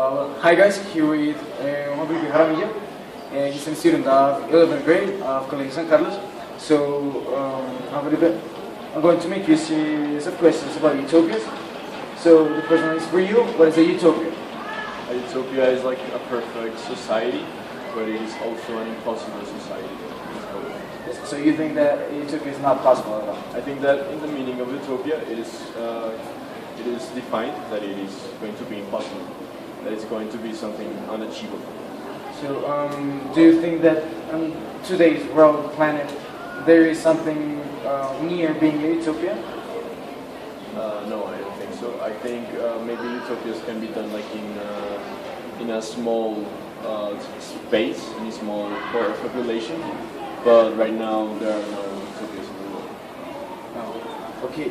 Hi guys, here with Juan Felipe Jaramillo, and he's a student of 11th grade of Colegio San Carlos. So, Juan Felipe, I'm going to make you a series of questions about utopias. So, the first one is for you, what is a utopia? A utopia is like a perfect society, but it is also an impossible society. So you think that a utopia is not possible at all? I think that in the meaning of utopia, it is defined that it is going to be impossible, that it's going to be something unachievable. So, do you think that on today's world, planet, there is something near being a utopia? No, I don't think so. I think maybe utopias can be done like in a small space, in a small core of population. But right now there are no utopias in the world. Oh. Okay.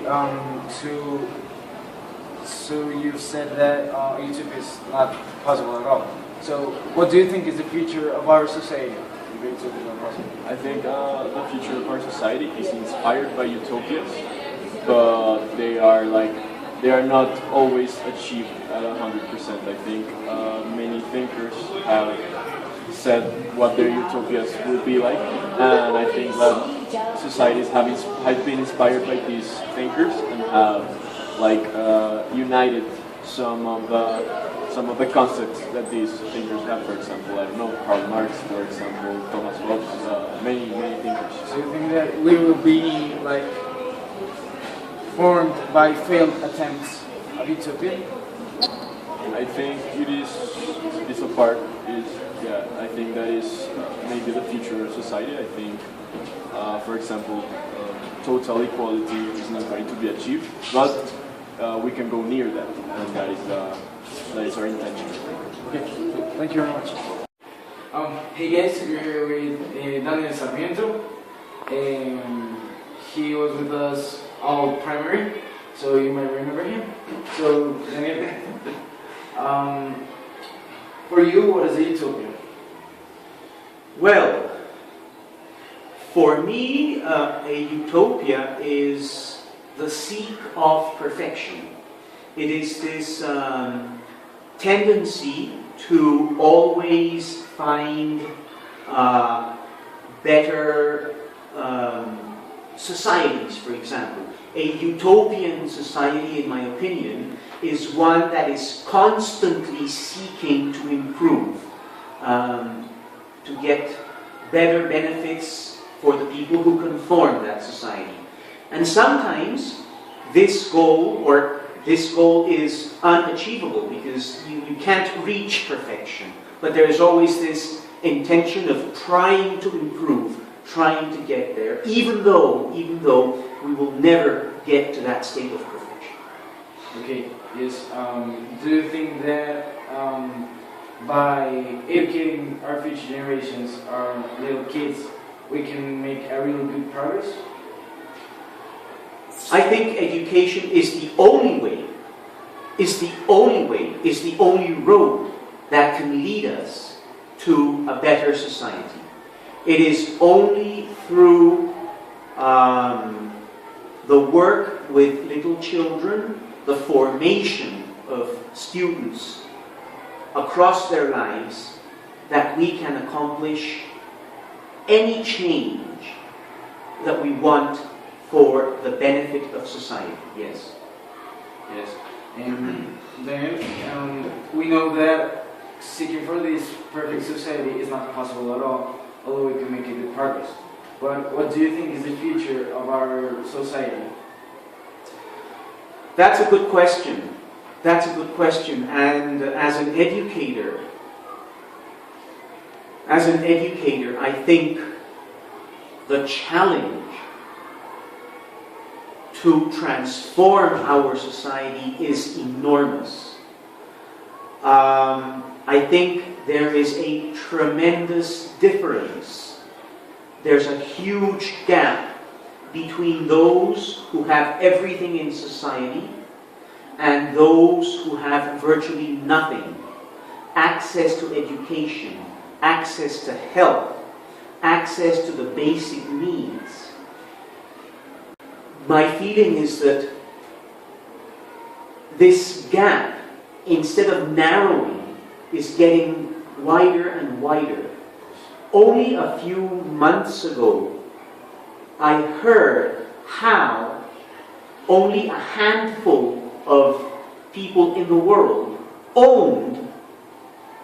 So you've said that utopia is not possible at all. So what do you think is the future of our society? If utopia is not possible? I think the future of our society is inspired by utopias, but they are not always achieved at 100%. I think many thinkers have said what their utopias will be like, and I think that societies have been inspired by these thinkers and have united some of the concepts that these thinkers have. For example, I don't know, Karl Marx, for example, Thomas Hobbes, many thinkers. So you think that we will be formed by failed attempts of utopia? I think it is a part. I think that is maybe the future of society. I think, for example, total equality is not going to be achieved, but we can go near that, and that is our intention. Okay, thank you very much. Hey guys, we're here with Daniel Sarmiento. He was with us all primary, so you might remember him. So, Daniel, for you, what is a utopia? Well, for me, a utopia is the seek of perfection. It is this tendency to always find better societies, for example. A utopian society, in my opinion, is one that is constantly seeking to improve, to get better benefits for the people who can form that society. And sometimes this goal is unachievable because you can't reach perfection. But there is always this intention of trying to improve, trying to get there, even though we will never get to that state of perfection. Okay, yes. Do you think that by educating our future generations, our little kids, we can make a really good progress? I think education is the only way, is the only road that can lead us to a better society. It is only through the work with little children, the formation of students across their lives, that we can accomplish any change that we want for the benefit of society. Yes. Yes. And then we know that seeking for this perfect society is not possible at all, although we can make a good progress. But what do you think is the future of our society? That's a good question. That's a good question. And as an educator, I think the challenge to transform our society is enormous. I think there is a tremendous difference. There's a huge gap between those who have everything in society and those who have virtually nothing. Access to education, access to health, access to the basic needs. My feeling is that this gap, instead of narrowing, is getting wider and wider. Only a few months ago, I heard how only a handful of people in the world owned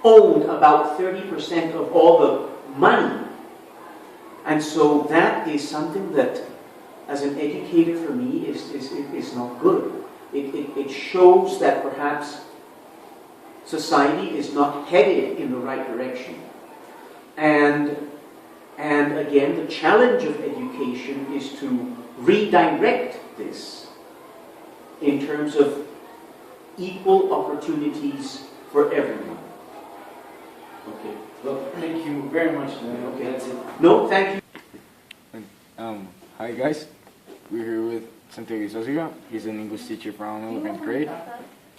about 30% of all the money. And so that is something that, as an educator for me, is not good. It shows that perhaps society is not headed in the right direction. And again, the challenge of education is to redirect this in terms of equal opportunities for everyone. Okay. Well, thank you very much. Okay, that's it. No, thank you. Hi guys. We're here with Santiago Sosiga. He's an English teacher from 11th grade.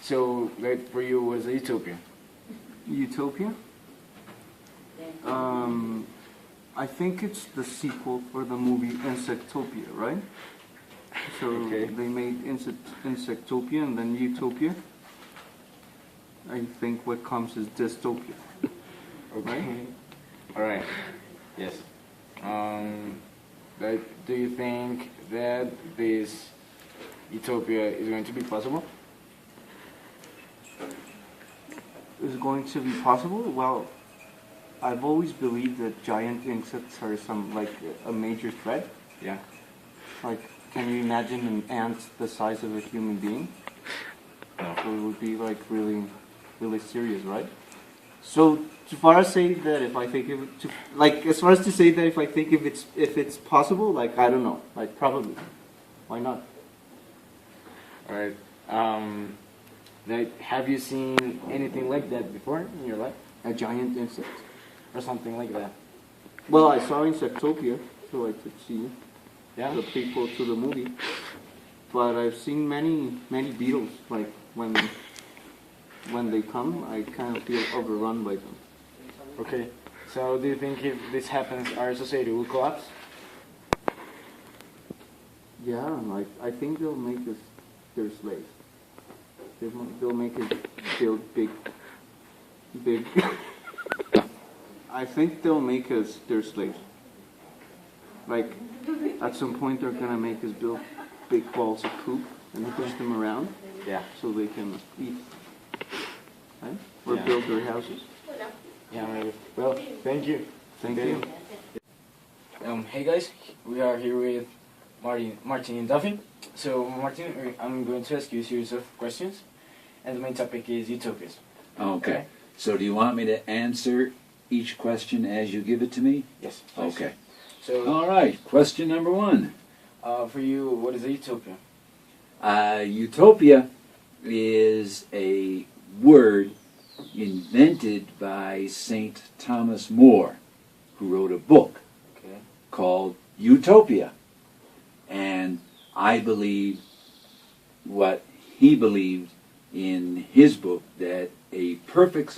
So, like, for you, what is a utopia? Utopia? I think it's the sequel for the movie Insectopia, right? So Okay. they made Insectopia and then Utopia. I think what comes is dystopia. Okay. Alright. Yes. Like, do you think that this utopia is going to be possible? Is going to be possible? Well, I've always believed that giant insects are a major threat. Yeah. Like, can you imagine an ant the size of a human being? No. So it would be like really, really serious, right? So as far as say that if I think as far as to say that if I think if it's possible, like I don't know, like probably, why not? All right. Like, have you seen anything like that before in your life, A giant insect. or something like that? Well, I saw Insectopia, so I could see Yeah. the prequel to the movie. But I've seen many beetles. Like when they come, I kind of feel overrun by them. Okay. So, do you think if this happens, our society will collapse? Yeah, like I think they'll make us their slaves. They'll make us build big. I think they'll make us their slaves. Like at some point they're gonna make us build big balls of poop and push them around Yeah. so they can eat, right? Or Yeah. build their houses. Yeah, maybe. Well, thank you. Thank Okay. you. Hey guys, we are here with Martin and Duffy. So, Martin, I'm going to ask you a series of questions, and the main topic is utopias. Okay. So do you want me to answer each question as you give it to me? Yes. Please. Okay. So, All right. Question number one. for you, what is a utopia? Utopia is a word invented by St. Thomas More, who wrote a book Okay. called Utopia. And I believe what he believed in his book, that in a perfect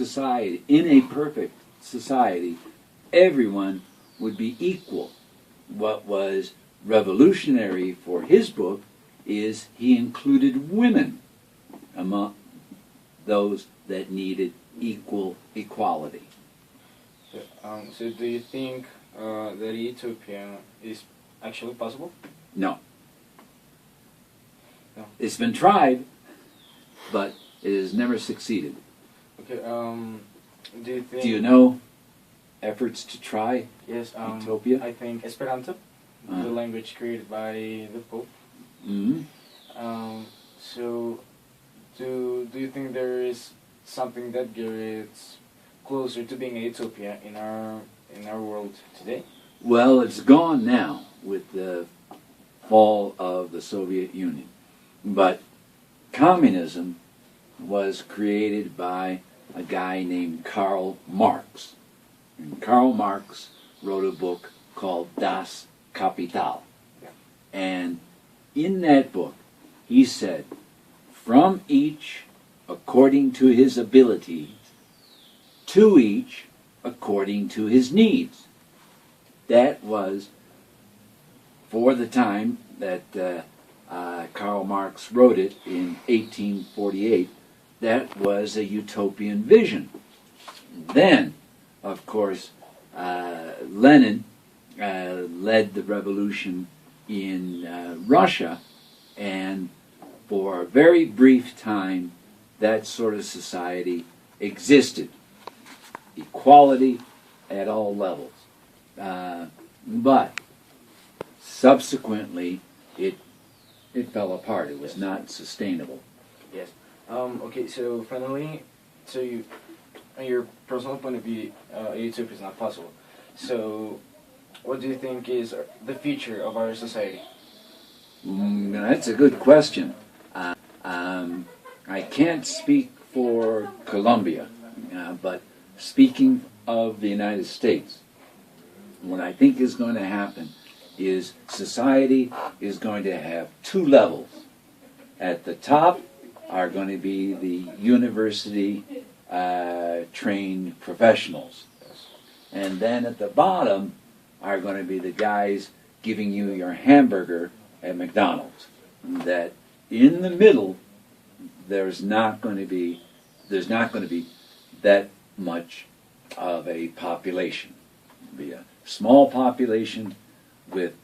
society, everyone would be equal. What was revolutionary for his book is he included women among those that needed equality. So do you think that utopia is actually possible? No. No. It's been tried, but it has never succeeded. Okay. Do you think? Do you know efforts to try Yes. Utopia? I think Esperanto, the language created by the Pope. Mhm. So, do you think there is something that gets closer to being a utopia in our world today? Well, it's gone now with the fall of the Soviet Union. But communism was created by a guy named Karl Marx. And Karl Marx wrote a book called Das Kapital. Yeah. And in that book, he said, from each according to his abilities, to each according to his needs. That was, for the time that Karl Marx wrote it in 1848, that was a utopian vision. Then, of course, Lenin led the revolution in Russia, and for a very brief time, that sort of society existed. Equality at all levels. But subsequently, it fell apart. It was not sustainable. Yes. Okay, so finally, so you, on your personal point of view, a utopia is not possible. So, what do you think is the future of our society? That's a good question. I can't speak for Colombia, but speaking of the United States, what I think is going to happen is society is going to have two levels. At the top are going to be the university trained professionals. And then at the bottom are going to be the guys giving you your hamburger at McDonald's. That in the middle, there's not going to be that much of a population. It'll be a small population with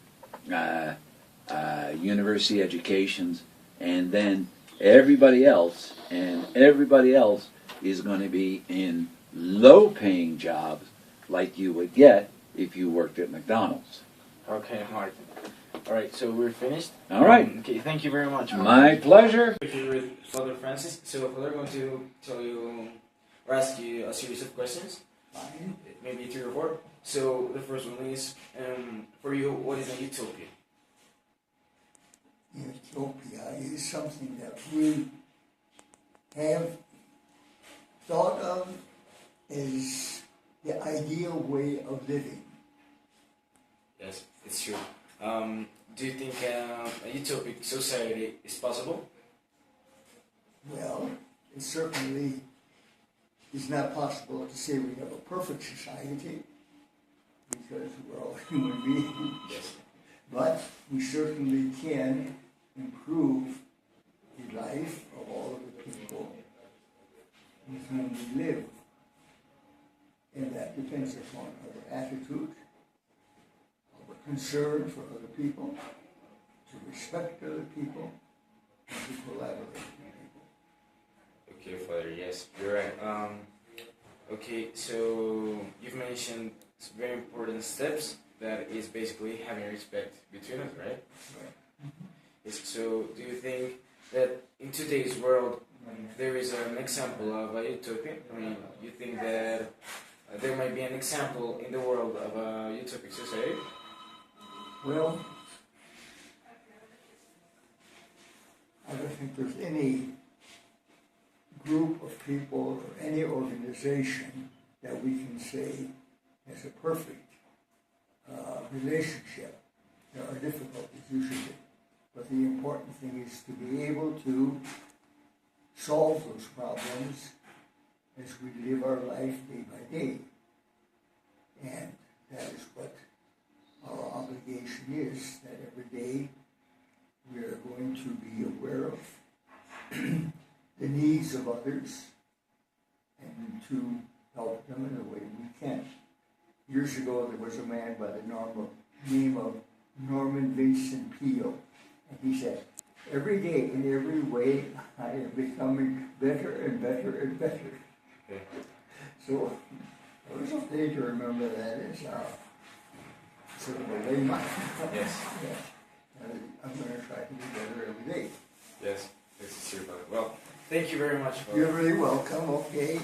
university educations, and then everybody else is going to be in low-paying jobs like you would get if you worked at McDonald's. Okay, Martin. All right, so we're finished. All right. Okay, thank you very much. My pleasure. Here with Father Francis. So Father, I'm going to tell you or ask you a series of questions, maybe 3 or 4. So the first one is, for you, what is a utopia? Utopia is something that we have thought of as the ideal way of living. Yes, it's true. Do you think a utopic society is possible? Well, it certainly is not possible to say we have a perfect society because we're all human beings. Yes. But we certainly can improve the life of all of the people with whom we live. And that depends upon our attitude, our concern for other people, to respect other people, and to collaborate with people. Okay, Father, yes, you're right. Okay, so you've mentioned some very important steps that is basically having respect between us, right? Right. Yes, so do you think that in today's world there is an example of a utopia? I mean, you think that there might be an example in the world of a utopic society? Well, I don't think there's any group of people or any organization that we can say has a perfect relationship. There are difficulties usually, but the important thing is to be able to solve those problems as we live our life day by day. And that is what our obligation is, that every day we are going to be aware of the needs of others and to help them in the way we can. Years ago, there was a man by the name of Norman Vincent Peale, and he said, "Every day, in every way, I am becoming better and better and better." Okay. So, a little thing to remember that is sort of a layman. Yes. Yes. I'm going to try to do better every day. Yes, this is true, Father. Well, thank you very much, Father. You're really welcome, okay.